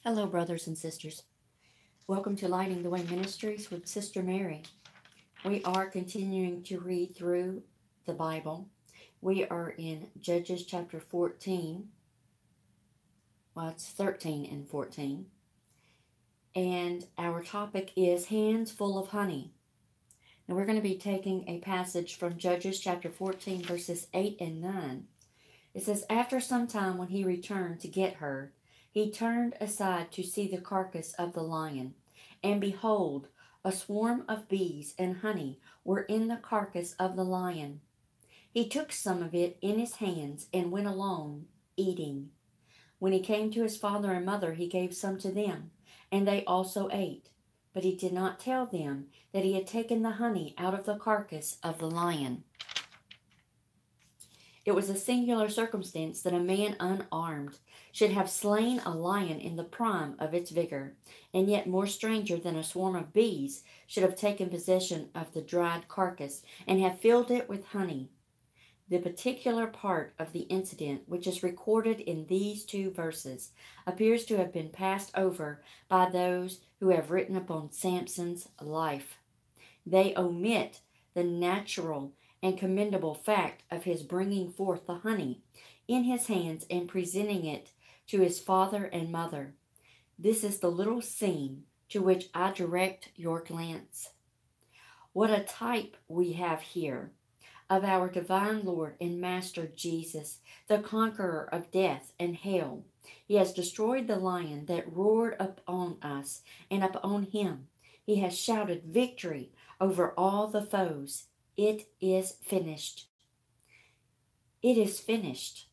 Hello, brothers and sisters. Welcome to Lighting the Way Ministries with Sister Mary. We are continuing to read through the Bible. We are in Judges chapter 14. Well, it's 13 and 14. And our topic is Hands Full of Honey. And we're going to be taking a passage from Judges chapter 14, verses 8 and 9. It says, After some time when he returned to get her, he turned aside to see the carcass of the lion. And behold, a swarm of bees and honey were in the carcass of the lion. He took some of it in his hands and went along, eating. When he came to his father and mother, he gave some to them, and they also ate. But he did not tell them that he had taken the honey out of the carcass of the lion. It was a singular circumstance that a man unarmed should have slain a lion in the prime of its vigor, and yet more stranger than a swarm of bees should have taken possession of the dried carcass and have filled it with honey. The particular part of the incident which is recorded in these two verses appears to have been passed over by those who have written upon Samson's life. They omit the natural and commendable fact of his bringing forth the honey in his hands and presenting it to his father and mother. This is the little scene to which I direct your glance. What a type we have here of our divine Lord and Master Jesus, the conqueror of death and hell. He has destroyed the lion that roared upon us and upon him. He has shouted victory over all the foes. It is finished. It is finished.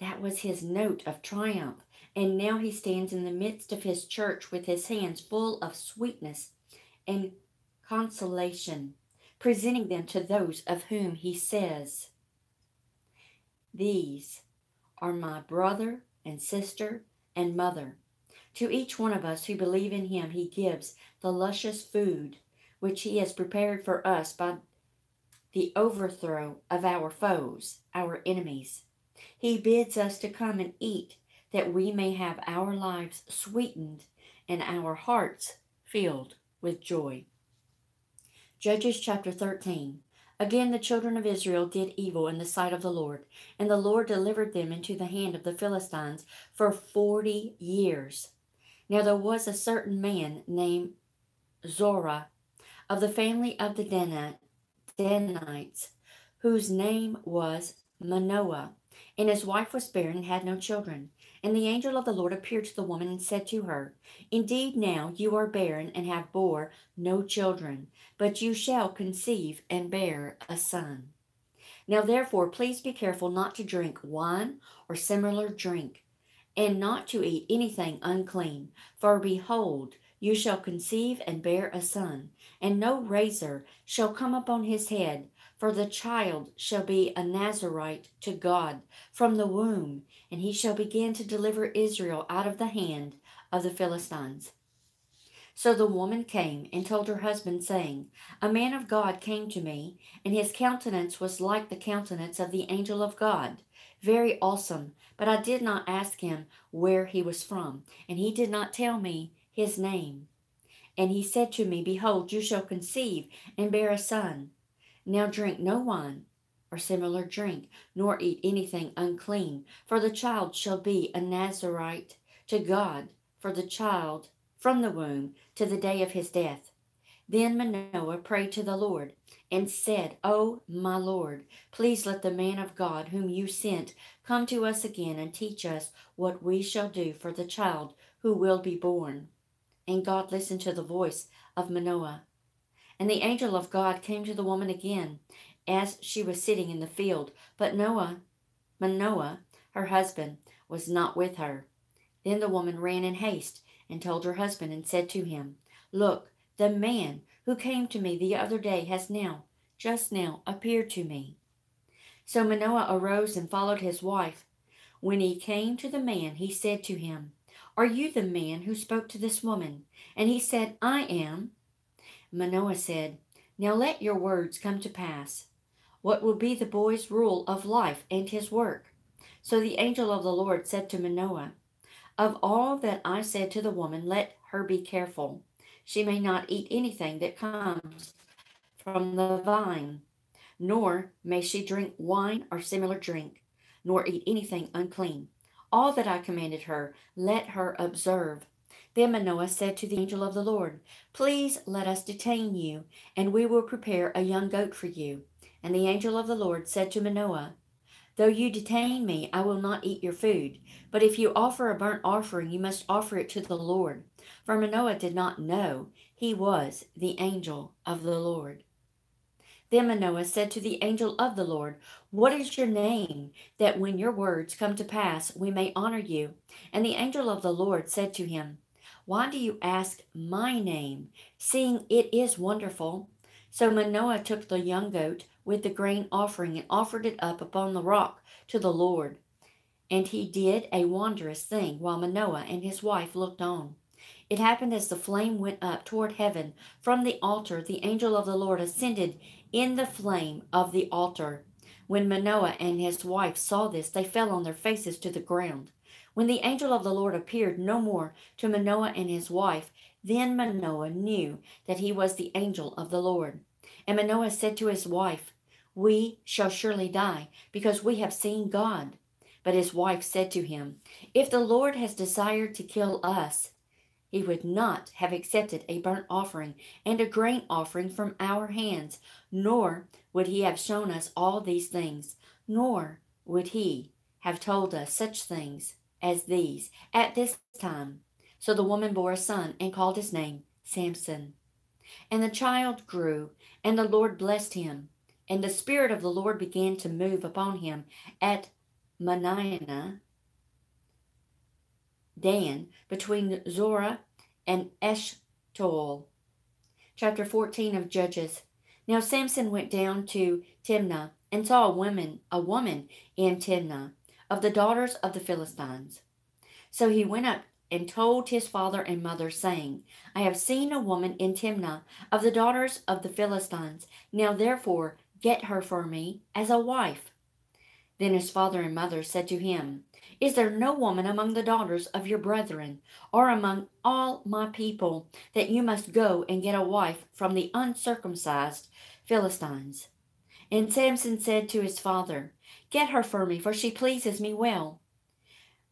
That was his note of triumph, and now he stands in the midst of his church with his hands full of sweetness and consolation, presenting them to those of whom he says, These are my brother and sister and mother. To each one of us who believe in him, he gives the luscious food which he has prepared for us by the overthrow of our foes, our enemies. He bids us to come and eat, that we may have our lives sweetened and our hearts filled with joy. Judges chapter 13. Again the children of Israel did evil in the sight of the Lord, and the Lord delivered them into the hand of the Philistines for 40 years. Now there was a certain man named Zorah, of the family of the Danites, whose name was Manoah, and his wife was barren and had no children. And the angel of the Lord appeared to the woman and said to her, Indeed now you are barren and have bore no children, but you shall conceive and bear a son. Now therefore please be careful not to drink wine or similar drink, and not to eat anything unclean. For behold, you shall conceive and bear a son, and no razor shall come upon his head, for the child shall be a Nazarite to God from the womb, and he shall begin to deliver Israel out of the hand of the Philistines. So the woman came and told her husband, saying, A man of God came to me, and his countenance was like the countenance of the angel of God, very awesome. But I did not ask him where he was from, and he did not tell me his name. And he said to me, Behold, you shall conceive and bear a son. Now drink no wine or similar drink, nor eat anything unclean, for the child shall be a Nazarite to God, for the child from the womb to the day of his death. Then Manoah prayed to the Lord and said, O my Lord, please let the man of God whom you sent come to us again and teach us what we shall do for the child who will be born. And God listened to the voice of Manoah. And the angel of God came to the woman again as she was sitting in the field, but Manoah, her husband, was not with her. Then the woman ran in haste and told her husband and said to him, Look, the man who came to me the other day has just now, appeared to me. So Manoah arose and followed his wife. When he came to the man, he said to him, Are you the man who spoke to this woman? And he said, I am. Manoah said, Now let your words come to pass. What will be the boy's rule of life and his work? So the angel of the Lord said to Manoah, Of all that I said to the woman, let her be careful. She may not eat anything that comes from the vine, nor may she drink wine or similar drink, nor eat anything unclean. All that I commanded her, let her observe. Then Manoah said to the angel of the Lord, Please let us detain you, and we will prepare a young goat for you. And the angel of the Lord said to Manoah, Though you detain me, I will not eat your food. But if you offer a burnt offering, you must offer it to the Lord. For Manoah did not know he was the angel of the Lord. Then Manoah said to the angel of the Lord, What is your name, that when your words come to pass, we may honor you? And the angel of the Lord said to him, Why do you ask my name, seeing it is wonderful? So Manoah took the young goat with the grain offering and offered it up upon the rock to the Lord. And he did a wondrous thing while Manoah and his wife looked on. It happened as the flame went up toward heaven from the altar, the angel of the Lord ascended in the flame of the altar. When Manoah and his wife saw this, they fell on their faces to the ground. When the angel of the Lord appeared no more to Manoah and his wife, then Manoah knew that he was the angel of the Lord. And Manoah said to his wife, We shall surely die, because we have seen God. But his wife said to him, If the Lord has desired to kill us, he would not have accepted a burnt offering and a grain offering from our hands, nor would he have shown us all these things, nor would he have told us such things as these at this time. So the woman bore a son and called his name Samson. And the child grew, and the Lord blessed him. And the Spirit of the Lord began to move upon him at Manaenah, Dan, between Zorah and Eshtaol. Chapter 14 of Judges. Now Samson went down to Timnah and saw a woman in Timnah of the daughters of the Philistines. So he went up and told his father and mother, saying, I have seen a woman in Timnah of the daughters of the Philistines. Now therefore get her for me as a wife. Then his father and mother said to him, Is there no woman among the daughters of your brethren, or among all my people, that you must go and get a wife from the uncircumcised Philistines? And Samson said to his father, Get her for me, for she pleases me well.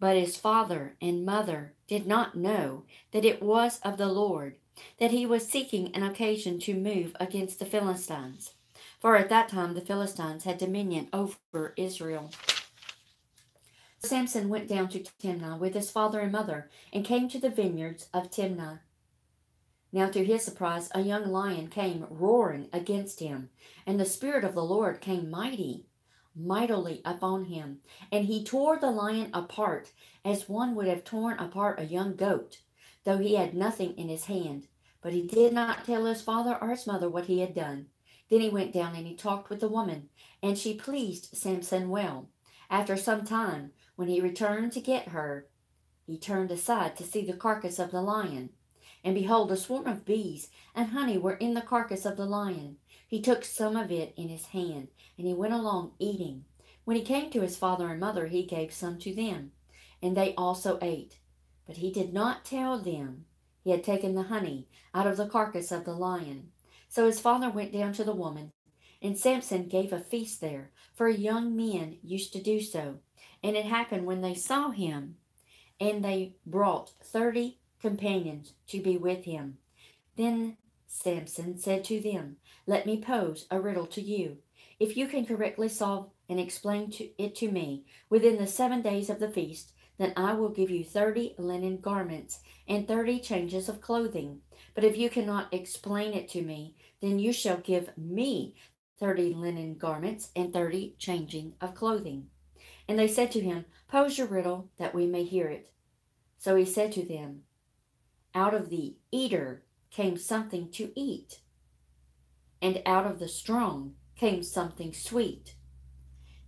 But his father and mother did not know that it was of the Lord, that he was seeking an occasion to move against the Philistines. For at that time the Philistines had dominion over Israel. Samson went down to Timnah with his father and mother, and came to the vineyards of Timnah. Now to his surprise a young lion came roaring against him, and the Spirit of the Lord came mightily upon him, and he tore the lion apart, as one would have torn apart a young goat, though he had nothing in his hand. But he did not tell his father or his mother what he had done. Then he went down and he talked with the woman, and she pleased Samson well. After some time, when he returned to get her, he turned aside to see the carcass of the lion. And behold, a swarm of bees and honey were in the carcass of the lion. He took some of it in his hand, and he went along eating. When he came to his father and mother, he gave some to them, and they also ate. But he did not tell them he had taken the honey out of the carcass of the lion. So his father went down to the woman, and Samson gave a feast there, for young men used to do so. And it happened when they saw him, and they brought 30 companions to be with him. Then Samson said to them, Let me pose a riddle to you. If you can correctly solve and explain it to me within the 7 days of the feast, then I will give you 30 linen garments and 30 changes of clothing. But if you cannot explain it to me, then you shall give me 30 linen garments and 30 changing of clothing. And they said to him, Pose your riddle, that we may hear it. So he said to them, Out of the eater came something to eat, and out of the strong came something sweet.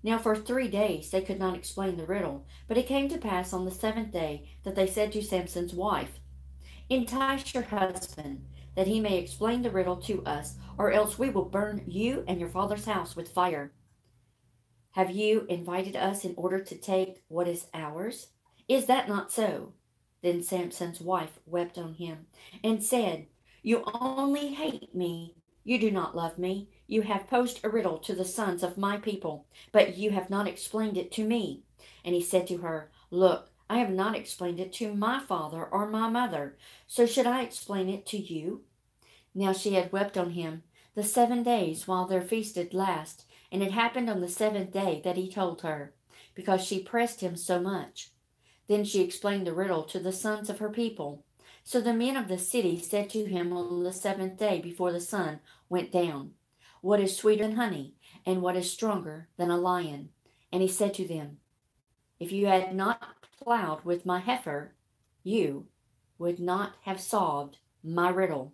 Now for 3 days they could not explain the riddle, but it came to pass on the 7th day that they said to Samson's wife, Entice your husband, that he may explain the riddle to us, or else we will burn you and your father's house with fire. Have you invited us in order to take what is ours? Is that not so? Then Samson's wife wept on him and said, "You only hate me. You do not love me. You have posed a riddle to the sons of my people, but you have not explained it to me." And he said to her, "Look, I have not explained it to my father or my mother, so should I explain it to you?" Now she had wept on him the 7 days while their feast did last, and it happened on the 7th day that he told her, because she pressed him so much. Then she explained the riddle to the sons of her people. So the men of the city said to him on the 7th day before the sun went down, "What is sweeter than honey, and what is stronger than a lion?" And he said to them, "If you had not plowed with my heifer, you would not have solved my riddle."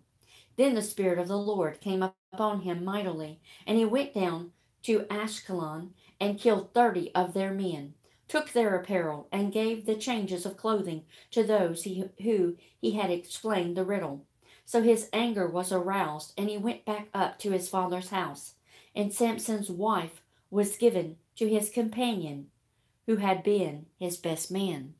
Then the Spirit of the Lord came upon him mightily, and he went down to Ashkelon and killed 30 of their men, took their apparel, and gave the changes of clothing to those who he had explained the riddle. So his anger was aroused, and he went back up to his father's house. And Samson's wife was given to his companion, who had been his best man.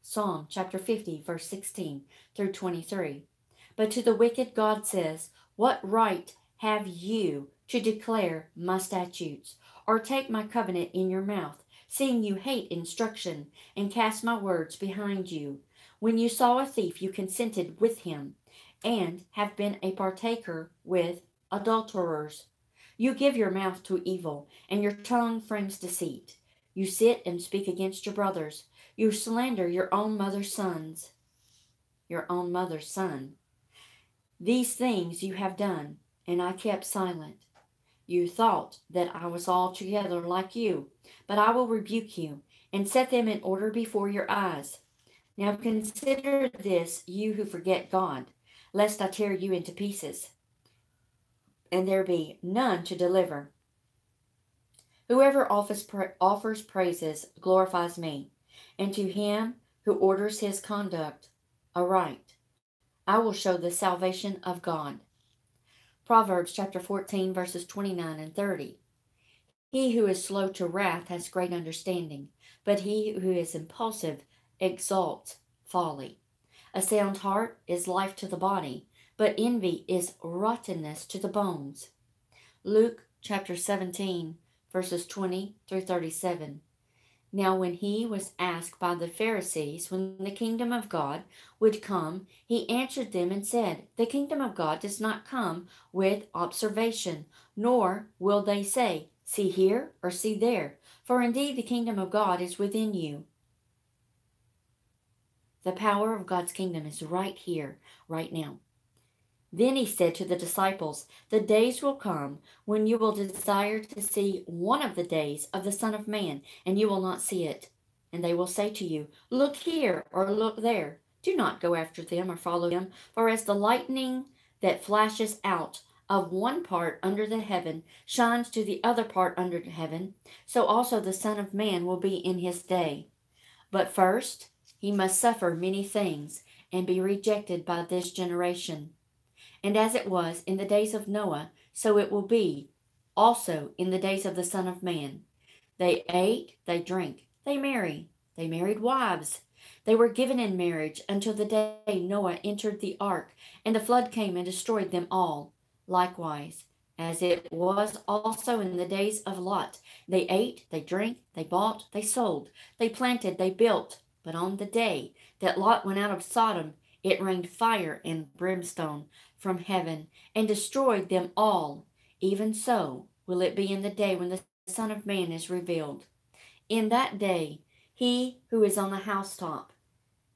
Psalm chapter 50, verse 16 through 23. But to the wicked God says, "What right have you to declare my statutes, or take my covenant in your mouth, seeing you hate instruction, and cast my words behind you? When you saw a thief, you consented with him, and have been a partaker with adulterers. You give your mouth to evil, and your tongue frames deceit. You sit and speak against your brothers. You slander your own mother's sons, your own mother's son. These things you have done, and I kept silent. You thought that I was altogether like you, but I will rebuke you, and set them in order before your eyes. Now consider this, you who forget God, lest I tear you into pieces, and there be none to deliver. Whoever offers praises glorifies me, and to him who orders his conduct aright, I will show the salvation of God. Proverbs chapter 14, verses 29 and 30. He who is slow to wrath has great understanding, but he who is impulsive exalts folly. A sound heart is life to the body, but envy is rottenness to the bones. Luke chapter 17, verses 20 through 37. Now when he was asked by the Pharisees when the kingdom of God would come, he answered them and said, "The kingdom of God does not come with observation, nor will they say, 'See here,' or 'See there,' for indeed the kingdom of God is within you." The power of God's kingdom is right here, right now. Then he said to the disciples, "The days will come when you will desire to see one of the days of the Son of Man, and you will not see it. And they will say to you, 'Look here,' or 'Look there.' Do not go after them or follow them, for as the lightning that flashes out of one part under the heaven shines to the other part under the heaven, so also the Son of Man will be in his day. But first he must suffer many things and be rejected by this generation. And as it was in the days of Noah, so it will be also in the days of the Son of Man. They ate, they drank, they married wives. They were given in marriage until the day Noah entered the ark, and the flood came and destroyed them all. Likewise, as it was also in the days of Lot, they ate, they drank, they bought, they sold, they planted, they built. But on the day that Lot went out of Sodom, it rained fire and brimstone from heaven and destroyed them all. Even so will it be in the day when the Son of Man is revealed. In that day, he who is on the housetop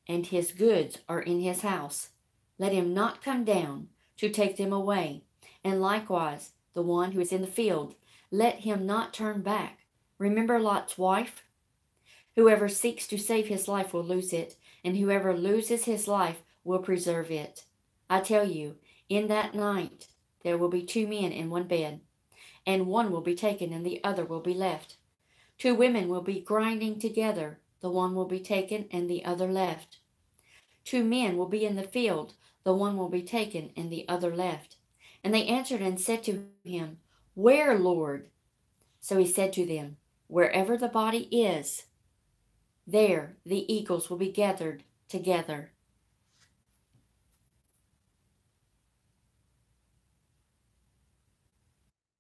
and his goods are in his house, let him not come down to take them away. And likewise, the one who is in the field, let him not turn back. Remember Lot's wife? Whoever seeks to save his life will lose it, and whoever loses his life will preserve it. I tell you, in that night there will be 2 men in one bed, and one will be taken and the other will be left. 2 women will be grinding together, the one will be taken and the other left. 2 men will be in the field, the one will be taken and the other left. And they answered and said to him, "Where, Lord?" So he said to them, "Wherever the body is, there the eagles will be gathered." together.